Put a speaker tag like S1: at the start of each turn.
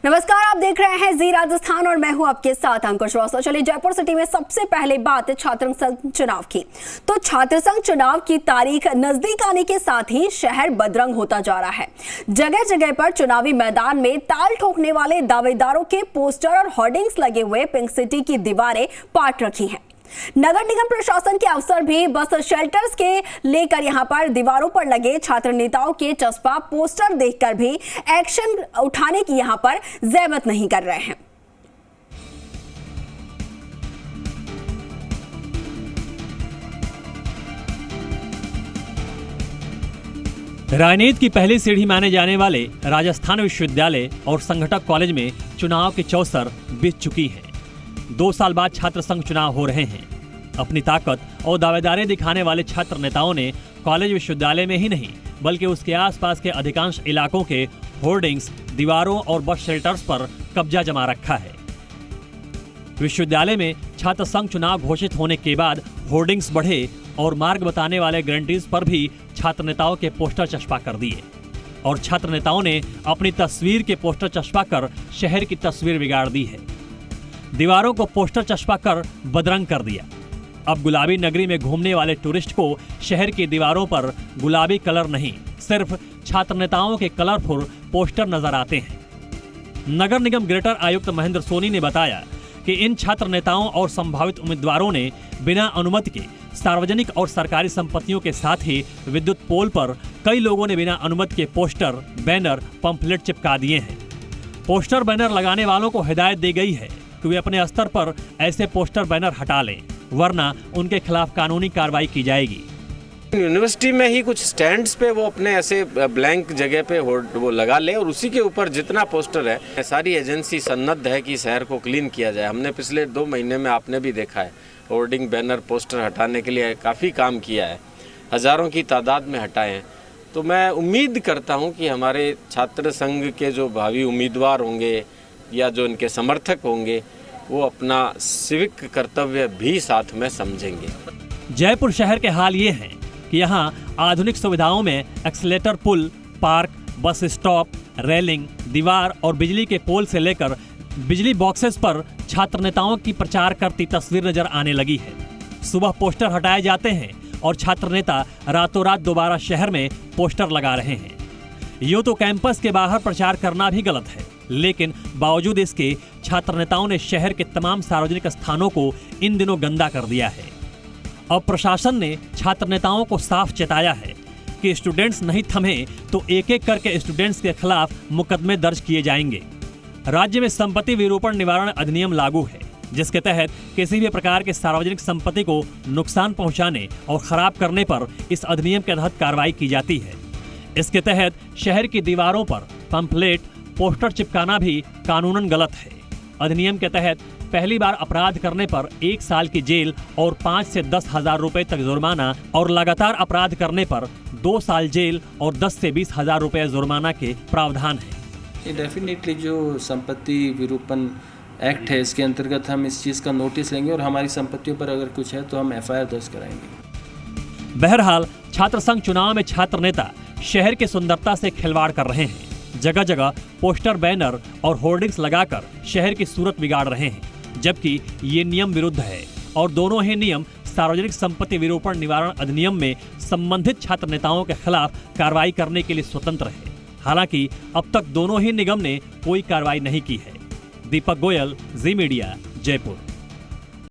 S1: नमस्कार, आप देख रहे हैं जी राजस्थान और मैं हूं आपके साथ अंकुश श्रीवास्तव। चलिए जयपुर सिटी में सबसे पहले बात छात्र संघ चुनाव की। तो छात्र संघ चुनाव की तारीख नजदीक आने के साथ ही शहर बदरंग होता जा रहा है। जगह जगह पर चुनावी मैदान में ताल ठोकने वाले दावेदारों के पोस्टर और होर्डिंग्स लगे हुए पिंक सिटी की दीवारें पाट रखी हैं। नगर निगम प्रशासन के अफसर भी बस शेल्टर्स के लेकर यहां पर दीवारों पर लगे छात्र नेताओं के चस्पा पोस्टर देखकर भी एक्शन उठाने की यहां पर जहमत नहीं कर रहे हैं।
S2: राजनीति की पहली सीढ़ी माने जाने वाले राजस्थान विश्वविद्यालय और संघटक कॉलेज में चुनाव की चौसर बीत चुकी है। 2 साल बाद छात्र संघ चुनाव हो रहे हैं। अपनी ताकत और दावेदारी दिखाने वाले छात्र नेताओं ने कॉलेज विश्वविद्यालय में ही नहीं बल्कि उसके आसपास के अधिकांश इलाकों के होर्डिंग्स, दीवारों और बस शेल्टर्स पर कब्जा जमा रखा है। विश्वविद्यालय में छात्र संघ चुनाव घोषित होने के बाद होर्डिंग्स बढ़े और मार्ग बताने वाले गारंटीज पर भी छात्र नेताओं के पोस्टर चस्पा कर दिए और छात्र नेताओं ने अपनी तस्वीर के पोस्टर चस्पा कर शहर की तस्वीर बिगाड़ दी है। दीवारों को पोस्टर चस्पा कर बदरंग कर दिया। अब गुलाबी नगरी में घूमने वाले टूरिस्ट को शहर की दीवारों पर गुलाबी कलर नहीं, सिर्फ छात्र नेताओं के कलरफुल पोस्टर नजर आते हैं। नगर निगम ग्रेटर आयुक्त महेंद्र सोनी ने बताया कि इन छात्र नेताओं और संभावित उम्मीदवारों ने बिना अनुमति के सार्वजनिक और सरकारी संपत्तियों के साथ ही विद्युत पोल पर कई लोगों ने बिना अनुमति के पोस्टर, बैनर, पंफलेट चिपका दिए हैं। पोस्टर बैनर लगाने वालों को हिदायत दी गई है कि वे अपने स्तर पर ऐसे पोस्टर बैनर हटा लें, वरना उनके खिलाफ कानूनी कार्रवाई की जाएगी।
S3: यूनिवर्सिटी में ही कुछ स्टैंड्स पे वो अपने ऐसे ब्लैंक जगह पे वो लगा ले और उसी के ऊपर जितना पोस्टर है, सारी एजेंसी सन्नद्ध है कि शहर को क्लीन किया जाए। हमने पिछले 2 महीने में आपने भी देखा है, होर्डिंग, बैनर, पोस्टर हटाने के लिए काफ़ी काम किया है, हज़ारों की तादाद में हटाए हैं। तो मैं उम्मीद करता हूँ कि हमारे छात्र संघ के जो भावी उम्मीदवार होंगे या जो इनके समर्थक होंगे वो अपना सिविक कर्तव्य भी साथ में समझेंगे।
S2: जयपुर शहर के हाल ये है कि यहाँ आधुनिक सुविधाओं में एक्सीलेटर पुल, पार्क, बस स्टॉप, रेलिंग, दीवार और बिजली के पोल से लेकर बिजली बॉक्सेस पर छात्र नेताओं की प्रचार करती तस्वीर नजर आने लगी है। सुबह पोस्टर हटाए जाते हैं और छात्र नेता रातों रात दोबारा शहर में पोस्टर लगा रहे हैं। यूं तो कैंपस के बाहर प्रचार करना भी गलत है, लेकिन बावजूद इसके छात्र नेताओं ने शहर के तमाम सार्वजनिक स्थानों को इन दिनों गंदा कर दिया है। अब प्रशासन ने छात्र नेताओं को साफ चेताया है कि स्टूडेंट्स नहीं थमे तो एक एक करके स्टूडेंट्स के खिलाफ मुकदमे दर्ज किए जाएंगे। राज्य में संपत्ति विरूपण निवारण अधिनियम लागू है, जिसके तहत किसी भी प्रकार के सार्वजनिक संपत्ति को नुकसान पहुंचाने और खराब करने पर इस अधिनियम के तहत कार्रवाई की जाती है। इसके तहत शहर की दीवारों पर पंफलेट, पोस्टर चिपकाना भी कानूनन गलत है। अधिनियम के तहत पहली बार अपराध करने पर 1 साल की जेल और 5 से 10 हजार रुपए तक जुर्माना और लगातार अपराध करने पर 2 साल जेल और 10 से 20 हजार रुपए जुर्माना के प्रावधान है।
S4: ये डेफिनेटली जो संपत्ति विरूपण एक्ट है, इसके अंतर्गत हम इस चीज़ का नोटिस लेंगे और हमारी संपत्तियों पर अगर कुछ है तो हम FIR दर्ज कराएंगे।
S2: बहरहाल छात्र संघ चुनाव में छात्र नेता शहर की सुंदरता से खिलवाड़ कर रहे हैं। जगह जगह पोस्टर, बैनर और होर्डिंग्स लगाकर शहर की सूरत बिगाड़ रहे हैं, जबकि ये नियम विरुद्ध है और दोनों ही नियम सार्वजनिक संपत्ति विरूपण निवारण अधिनियम में संबंधित छात्र नेताओं के खिलाफ कार्रवाई करने के लिए स्वतंत्र है। हालांकि अब तक दोनों ही निगम ने कोई कार्रवाई नहीं की है। दीपक गोयल, जी मीडिया, जयपुर।